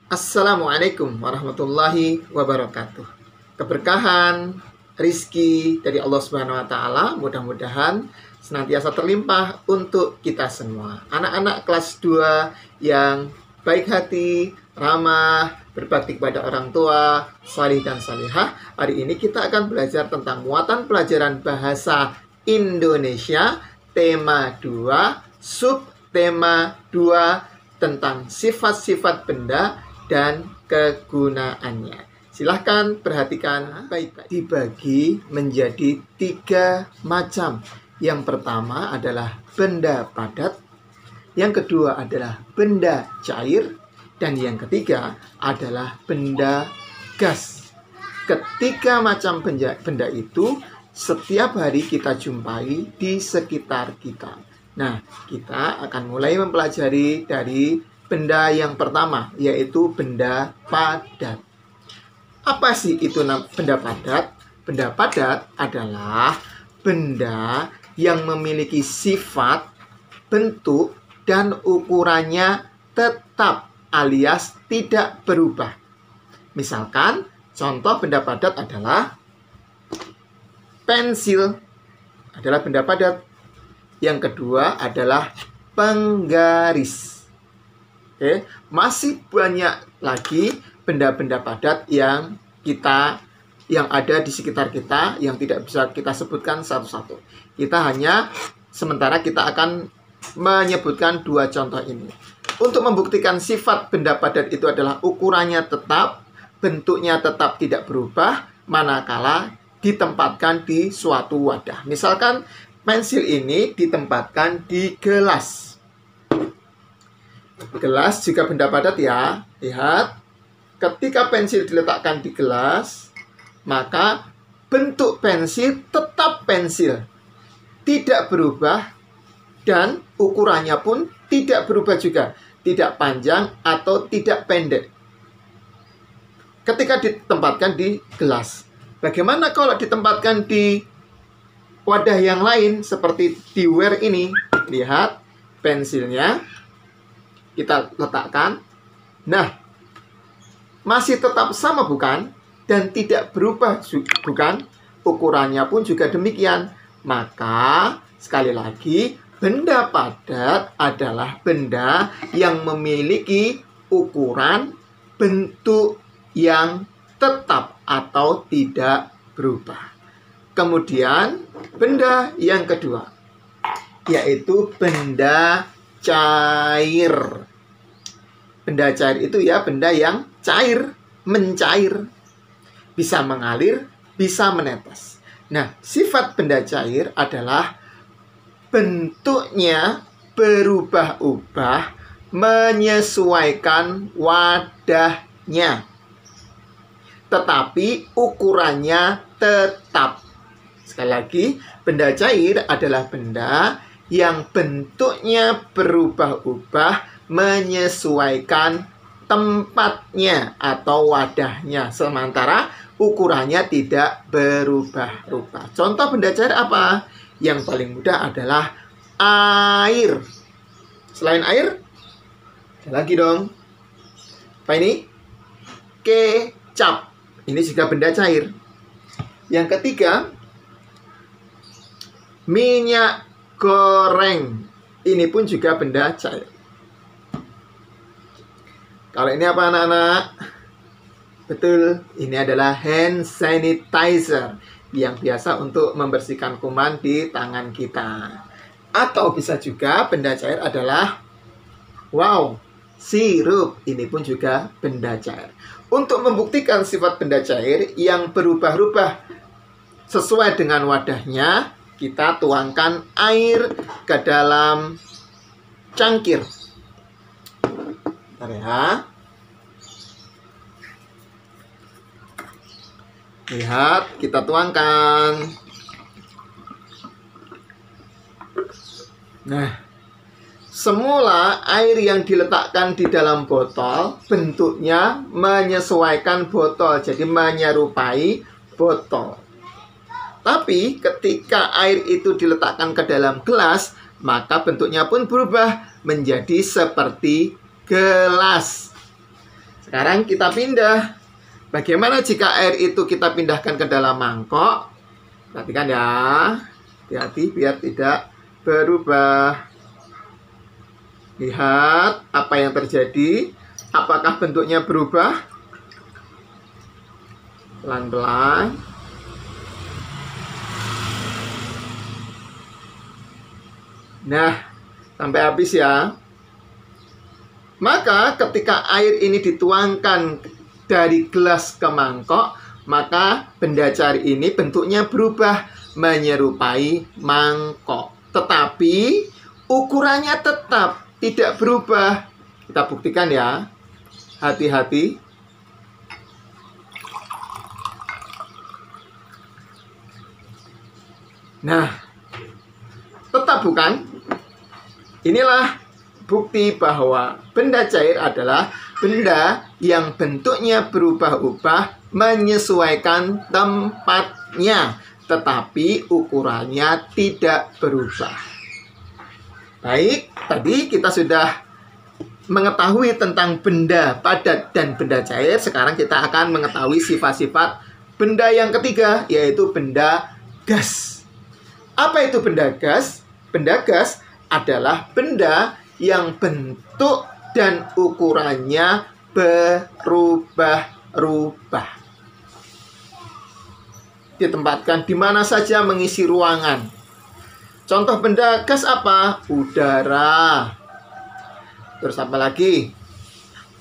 Assalamualaikum warahmatullahi wabarakatuh. Keberkahan, rizki dari Allah Subhanahu wa Ta'ala mudah-mudahan senantiasa terlimpah untuk kita semua. Anak-anak kelas 2 yang baik hati, ramah, berbakti kepada orang tua, salih dan salihah. Hari ini kita akan belajar tentang muatan pelajaran bahasa Indonesia, tema 2, subtema 2, tentang sifat-sifat benda dan kegunaannya. Silahkan perhatikan baik-baik. Dibagi menjadi 3 macam. Yang pertama adalah benda padat, yang kedua adalah benda cair, dan yang ketiga adalah benda gas. Ketiga macam benda itu setiap hari kita jumpai di sekitar kita. Nah, kita akan mulai mempelajari dari benda yang pertama, yaitu benda padat. Apa sih itu benda padat? Benda padat adalah benda yang memiliki sifat, bentuk, dan ukurannya tetap alias tidak berubah. Misalkan, contoh benda padat adalah pensil, adalah benda padat. Yang kedua adalah penggaris. Oke, masih banyak lagi benda-benda padat yang ada di sekitar kita yang tidak bisa kita sebutkan satu-satu. Sementara kita akan menyebutkan 2 contoh ini. Untuk membuktikan sifat benda padat itu adalah ukurannya tetap, bentuknya tetap tidak berubah, manakala ditempatkan di suatu wadah. Misalkan pensil ini ditempatkan di gelas. Gelas juga benda padat ya. Lihat, ketika pensil diletakkan di gelas, maka bentuk pensil tetap pensil, tidak berubah, dan ukurannya pun tidak berubah juga, tidak panjang atau tidak pendek ketika ditempatkan di gelas. Bagaimana kalau ditempatkan di wadah yang lain seperti diware ini? Lihat, pensilnya kita letakkan. Nah, masih tetap sama bukan? Dan tidak berubah bukan? Ukurannya pun juga demikian. Maka, sekali lagi, benda padat adalah benda yang memiliki ukuran, bentuk yang tetap atau tidak berubah. Kemudian, benda yang kedua, yaitu benda cair. Benda cair itu ya benda yang cair, mencair, bisa mengalir, bisa menetes. Nah, sifat benda cair adalah bentuknya berubah-ubah menyesuaikan wadahnya, tetapi ukurannya tetap. Sekali lagi, benda cair adalah benda yang bentuknya berubah-ubah menyesuaikan tempatnya atau wadahnya, sementara ukurannya tidak berubah-ubah. Contoh benda cair apa? Yang paling mudah adalah air. Selain air, ada lagi dong. Apa ini? Kecap. Ini juga benda cair. Yang ketiga, minyak goreng. Ini pun juga benda cair. Kalau ini apa anak-anak? Betul, ini adalah hand sanitizer yang biasa untuk membersihkan kuman di tangan kita. Atau bisa juga benda cair adalah sirup. Ini pun juga benda cair. Untuk membuktikan sifat benda cair yang berubah-ubah sesuai dengan wadahnya, kita tuangkan air ke dalam cangkir. Bentar ya. Lihat, kita tuangkan. Nah, semula air yang diletakkan di dalam botol bentuknya menyesuaikan botol, jadi menyerupai botol. Tapi ketika air itu diletakkan ke dalam gelas, maka bentuknya pun berubah menjadi seperti gelas. Sekarang kita pindah. Bagaimana jika air itu kita pindahkan ke dalam mangkok? Perhatikan ya. Hati-hati biar tidak berubah. Lihat apa yang terjadi. Apakah bentuknya berubah? Pelan-pelan. Nah, sampai habis ya. Maka ketika air ini dituangkan dari gelas ke mangkok, maka benda cair ini bentuknya berubah menyerupai mangkok. Tetapi ukurannya tetap tidak berubah. Kita buktikan ya. Hati-hati. Nah, tetap bukan? Inilah bukti bahwa benda cair adalah benda yang bentuknya berubah-ubah menyesuaikan tempatnya, tetapi ukurannya tidak berubah. Baik, tadi kita sudah mengetahui tentang benda padat dan benda cair. Sekarang kita akan mengetahui sifat-sifat benda yang ketiga, yaitu benda gas. Apa itu benda gas? Benda gas adalah benda yang bentuk dan ukurannya berubah-ubah. Ditempatkan di mana saja mengisi ruangan. Contoh benda gas apa? Udara. Terus apa lagi?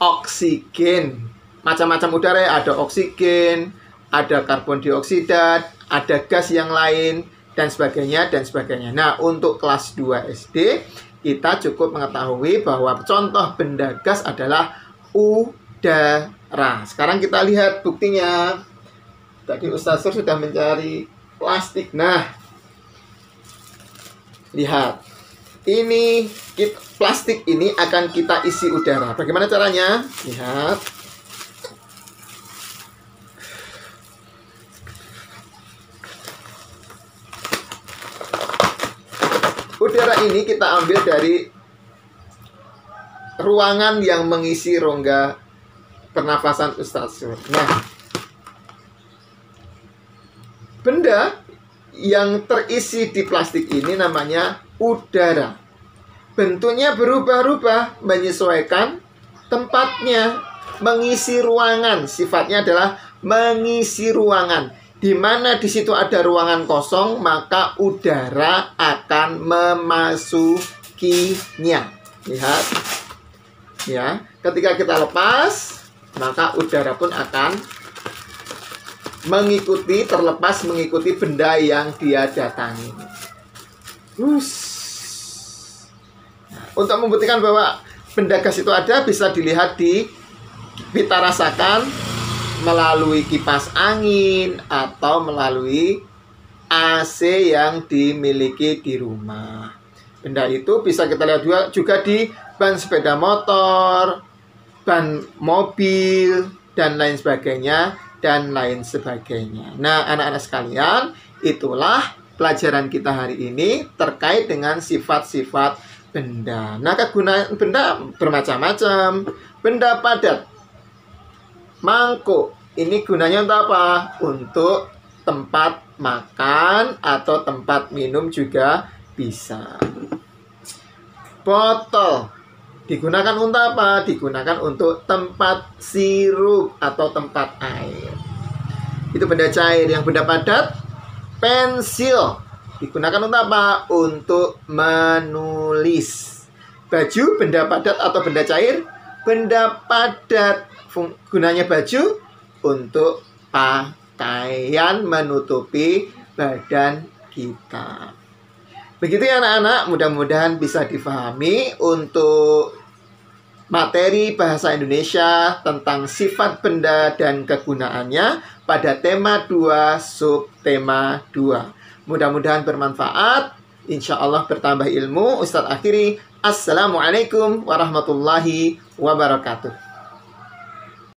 Oksigen. Macam-macam udara ya. Ada oksigen, ada karbon dioksida, ada gas yang lain, dan sebagainya, dan sebagainya. Nah, untuk kelas 2 SD, kita cukup mengetahui bahwa contoh benda gas adalah udara. Sekarang kita lihat buktinya. Tadi Ustaz Sur sudah mencari plastik. Nah, lihat. Ini plastik ini akan kita isi udara. Bagaimana caranya? Lihat. Udara ini kita ambil dari ruangan yang mengisi rongga pernafasan Ustaz Sur. Nah, benda yang terisi di plastik ini namanya udara. Bentuknya berubah-ubah menyesuaikan tempatnya, mengisi ruangan. Sifatnya adalah mengisi ruangan. Di mana di situ ada ruangan kosong, maka udara akan memasukinya. Lihat. Ya, ketika kita lepas, maka udara pun akan terlepas mengikuti benda yang dia datangi. Untuk membuktikan bahwa benda gas itu ada, bisa dilihat kita rasakan melalui kipas angin atau melalui AC yang dimiliki di rumah. Benda itu bisa kita lihat juga di ban sepeda motor, ban mobil, dan lain sebagainya, dan lain sebagainya. Nah, anak-anak sekalian, itulah pelajaran kita hari ini terkait dengan sifat-sifat benda. Nah, kegunaan benda bermacam-macam. Benda padat, mangkuk, ini gunanya untuk apa? Untuk tempat makan atau tempat minum juga bisa. Botol digunakan untuk apa? Digunakan untuk tempat sirup atau tempat air. Itu benda cair. Yang benda padat, pensil digunakan untuk apa? Untuk menulis. Baju, benda padat atau benda cair? Benda padat. Gunanya baju untuk pakaian menutupi badan kita. Begitu ya anak-anak, mudah-mudahan bisa difahami untuk materi bahasa Indonesia tentang sifat benda dan kegunaannya pada tema 2, subtema 2. Mudah-mudahan bermanfaat, insya Allah bertambah ilmu. Ustadz akhiri, Assalamualaikum warahmatullahi wabarakatuh.